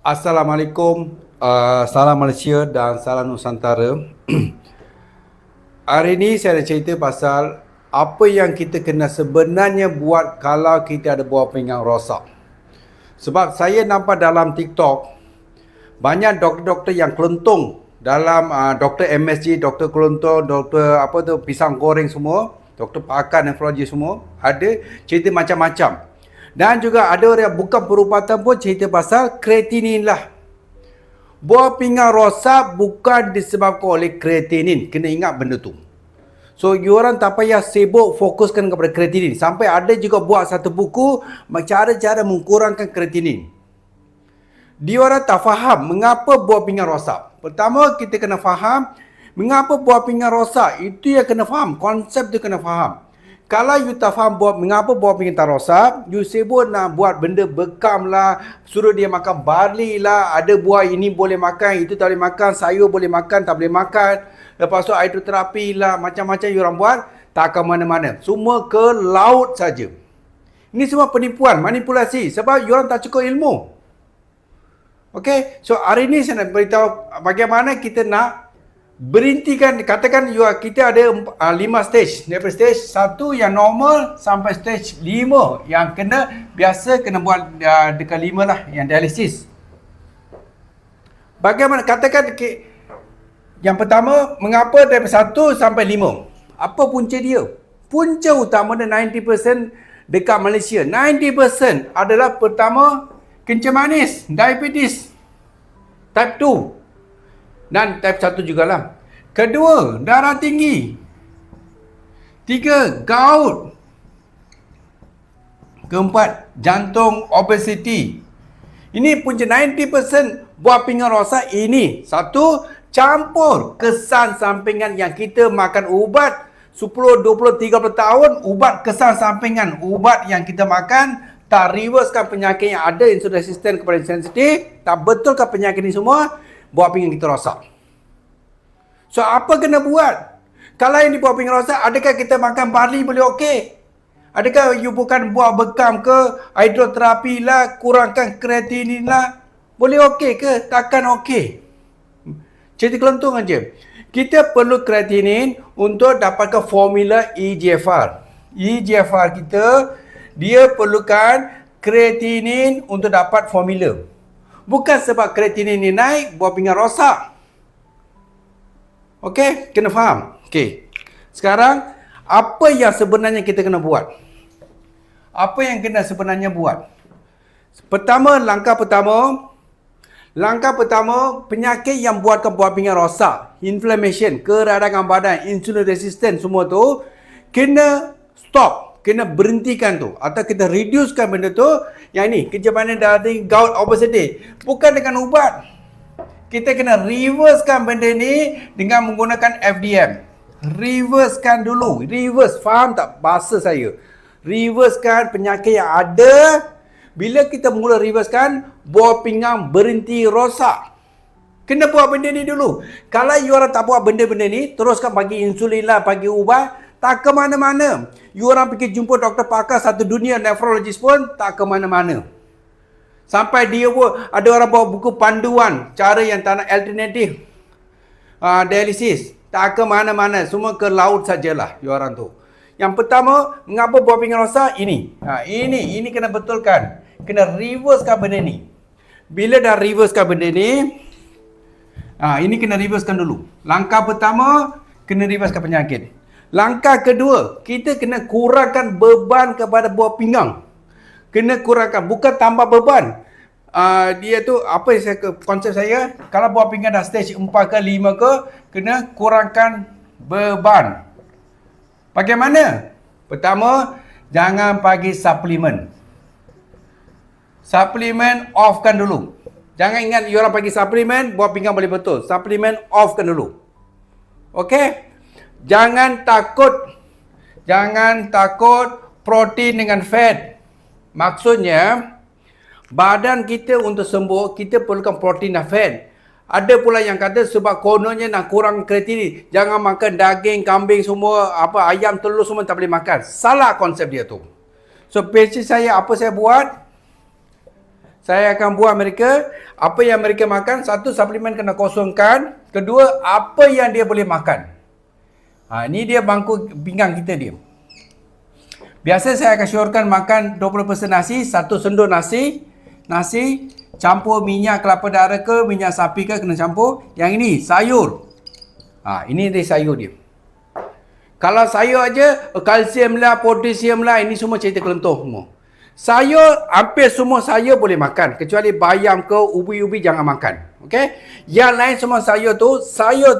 Assalamualaikum, salam Malaysia dan salam Nusantara. Hari ini saya nak cerita pasal apa yang kita kena sebenarnya buat kalau kita ada buah pinggang rosak. Sebab saya nampak dalam TikTok, banyak doktor-doktor yang kelentung dalam doktor MSG, doktor kelentung, doktor pisang goreng semua, doktor pakar nefrologi semua, ada cerita macam-macam. Dan juga ada orang yang bukan perubatan pun cerita pasal kreatinin lah. Buah pinggang rosak bukan disebabkan oleh kreatinin. Kena ingat benda tu. So, you orang tak payah sibuk fokuskan kepada kreatinin. Sampai ada juga buat satu buku cara-cara mengurangkan kreatinin. Dia orang tak faham mengapa buah pinggang rosak. Pertama, kita kena faham mengapa buah pinggang rosak. Itu yang kena faham. Konsep tu kena faham. Kalau you tak faham mengapa buah pinggang tak rosak, you sibuk nak buat benda bekam lah, suruh dia makan barley lah, ada buah ini boleh makan, itu tak boleh makan, sayur boleh makan, tak boleh makan. Lepas tu hidroterapi lah, macam-macam you orang buat, tak akan mana-mana. Semua ke laut saja. Ini semua penipuan, manipulasi sebab you orang tak cukup ilmu. Okay, so hari ni saya nak beritahu bagaimana kita nak berhentikan, katakan kita ada 5 stage. Daripada stage 1 yang normal sampai stage 5 yang biasa kena buat dekat 5 lah, yang dialisis. Bagaimana, katakan yang pertama, mengapa daripada 1 sampai 5? Apa punca dia? Punca utama dia 90% dekat Malaysia. 90% adalah pertama, kencing manis, diabetes type 2. Dan type 1 jugalah. Kedua, darah tinggi. 3, gout. Keempat, jantung, obesity. Ini punca 90% buah pinggang rosak ini. Satu, campur kesan sampingan yang kita makan ubat 10, 20, 30 tahun, ubat kesan sampingan. Ubat yang kita makan tak reversekan penyakit yang ada, insulin resistant kepada insulin sensitif, tak betulkan penyakit ini semua, buah pinggang kita rosak. So, apa kena buat? Kalau yang di buah pinggang rosak, adakah kita makan barley boleh okey? Adakah you bukan buat bekam ke, hidroterapi lah, kurangkan kreatinin lah, boleh okey ke? Takkan okey. Cerita kelentung aja. Kita perlu kreatinin untuk dapatkan formula EGFR. EGFR kita, dia perlukan kreatinin untuk dapat formula. Bukan sebab kreatinin ni naik, buah pinggang rosak. Okey, kena faham. Okey. Sekarang, apa yang sebenarnya kita kena buat? Apa yang kena sebenarnya buat? Pertama, langkah pertama, penyakit yang buatkan buah pinggang rosak, inflammation, keradangan badan, insulin resistant, semua tu, kena stop. Kena berhentikan tu. Atau kita reducekan benda tu. Yang ni, kencing darah tinggi, gout, obesity. Bukan dengan ubat. Kita kena reversekan benda ni dengan menggunakan FDM. Reversekan dulu. Reverse. Faham tak bahasa saya? Reversekan penyakit yang ada. Bila kita mula reversekan, buah pinggang berhenti rosak. Kena buat benda ni dulu. Kalau you orang tak buat benda-benda ni, teruskan bagi insulin lah, bagi ubat, tak ke mana-mana. You orang pergi jumpa doktor pakar satu dunia, nefrologis pun tak ke mana-mana. Sampai dia pun ada orang bawa buku panduan cara yang tak nak alternatif dialisis. Tak ke mana-mana, semua ke laut sajalah you orang tu. Yang pertama, mengapa buah pinggang rosak? Ini kena betulkan. Kena reversekan benda ni. Bila dah reversekan benda ni, ini kena reversekan dulu. Langkah pertama, kena reversekan penyakit. Langkah kedua, kita kena kurangkan beban kepada buah pinggang. Kena kurangkan, bukan tambah beban. Dia tu, konsep saya, kalau buah pinggang dah stage 4 ke 5 ke, kena kurangkan beban. Bagaimana? Pertama, jangan bagi suplemen. Suplemen offkan dulu. Jangan ingat you orang bagi suplemen, buah pinggang boleh betul. Suplemen offkan dulu. Okey? Jangan takut protein dengan fat. Maksudnya, badan kita untuk sembuh, kita perlukan protein dan fat. Ada pula yang kata sebab kononnya nak kurang kreatinin, jangan makan daging, kambing semua, ayam, telur semua tak boleh makan. Salah konsep dia tu. So, pasien saya, apa saya buat? saya akan buat mereka apa yang mereka makan. Satu, suplemen kena kosongkan. Kedua, apa yang dia boleh makan. Ni dia bangku pinggang kita dia. Biasa saya akan syorkan makan 20% nasi, 1 sendok nasi. Nasi campur minyak kelapa darah ke, minyak sapi ke, kena campur. Yang ini sayur. Ini dia sayur dia. Kalau sayur aja, kalsium lah, potasium lah, ini semua cerita kelentuh semua. Sayur, hampir semua sayur boleh makan. Kecuali bayam ke, ubi-ubi jangan makan. Okay? Yang lain semua sayur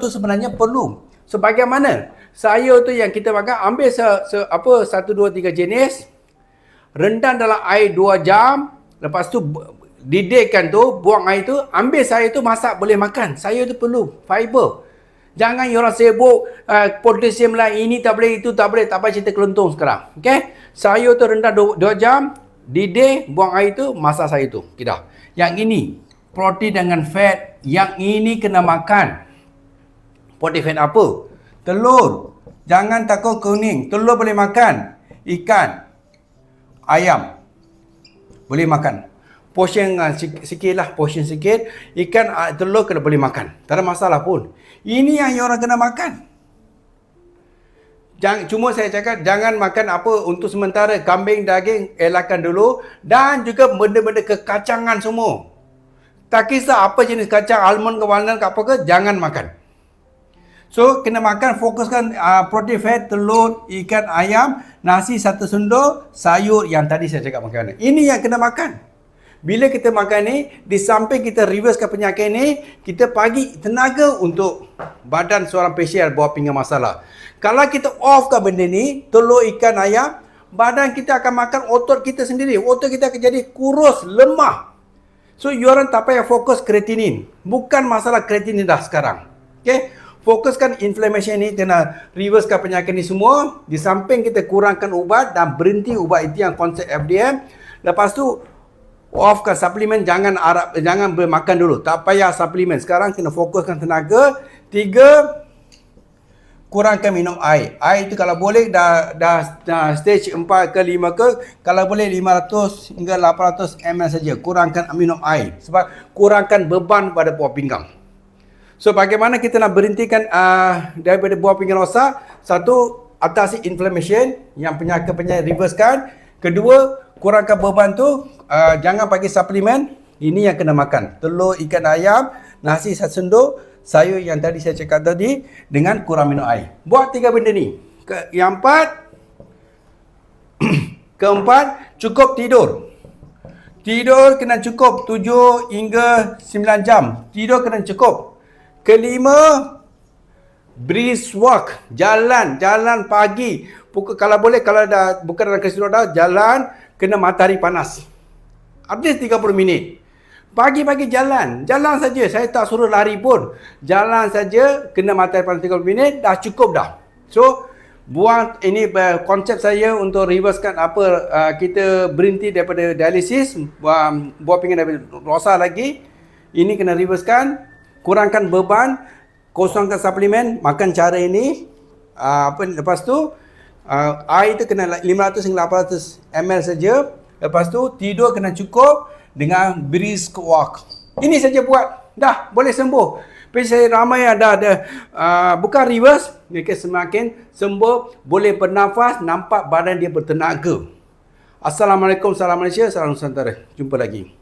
tu sebenarnya perlu. So, bagaimana? Sayur tu yang kita makan, ambil 1, 2, 3 jenis. Rendam dalam air 2 jam. Lepas tu, didihkan tu, buang air tu. Ambil sayur tu, masak, boleh makan. Sayur tu perlu. Fiber. Jangan orang sibuk, potasium lah, ini tak boleh, itu tak boleh. Tak payah cerita keluntung sekarang. Okay? Sayur tu rendam 2 jam. Didih, buang air tu, masak sayur tu. Kita. Yang ini, protein dengan fat. Yang ini kena makan. Protein fat apa? Telur. Jangan takut kuning. Telur boleh makan. Ikan. Ayam. Boleh makan. Portion sikit lah. Portion sikit. Ikan, telur kena boleh makan. Tak ada masalah pun. Ini yang orang kena makan. Cuma saya cakap, jangan makan apa untuk sementara. Kambing, daging, elakkan dulu. Dan juga benda-benda kekacangan semua. Tak kisah apa jenis kacang, almond ke walnut ke apa ke, jangan makan. So, kena makan, fokuskan protein fat, telur, ikan, ayam, nasi 1 sendok, sayur yang tadi saya cakap makan. Ini yang kena makan. Bila kita makan ni, di samping kita reversekan penyakit ni, kita bagi tenaga untuk badan seorang pasien buat pinggang masalah. Kalau kita offkan benda ni, telur, ikan, ayam, badan kita akan makan otot kita sendiri. Otot kita akan jadi kurus, lemah. So, you orang tak payah fokus kreatinin. Bukan masalah kreatinin dah sekarang. Okay? Fokuskan inflammation ni, kena reversekan penyakit ni semua. Di samping kita kurangkan ubat dan berhenti ubat, itu yang konsep FDM. Lepas tu, offkan suplemen, jangan makan dulu. Tak payah suplemen. Sekarang kena fokuskan tenaga. 3, kurangkan minum air. Air itu kalau boleh dah stage 4 ke 5 ke, kalau boleh 500 hingga 800 ml saja. Kurangkan minum air. Sebab kurangkan beban pada buah pinggang. So, bagaimana kita nak berhentikan daripada buah pinggang rosak? Satu, atasi inflammation, yang penyakit-penyakit reversekan. Kedua, kurangkan beban tu, jangan bagi suplemen. Ini yang kena makan. Telur, ikan, ayam, nasi 1 sendok, sayur yang tadi saya cakap tadi, dengan kurang minum air. Buat 3 benda ni. Keempat, cukup tidur. Tidur kena cukup 7 hingga 9 jam. Tidur kena cukup. Kelima, brisk walk, jalan pagi. Kalau boleh, kalau dah bukan dalam keseluruhan dah, jalan kena matahari panas. At least 30 minit. Pagi-pagi jalan saja. Saya tak suruh lari pun. Jalan saja, kena matahari panas 30 minit, dah cukup dah. So, buang ini konsep saya untuk reversekan apa kita berhenti daripada dialisis, buat pinggang daripada rosak lagi. Ini kena reversekan. Kurangkan beban, kosongkan suplemen, makan cara ini. Lepas tu, air tu kena 500 hingga 800 ml saja. Lepas tu, tidur kena cukup dengan brisk walk. Ini saja buat. Dah, boleh sembuh. Tapi saya ramai yang dah ada, bukan reverse, mereka semakin sembuh, boleh bernafas, nampak badan dia bertenaga. Assalamualaikum, salam Malaysia, salam Nusantara. Jumpa lagi.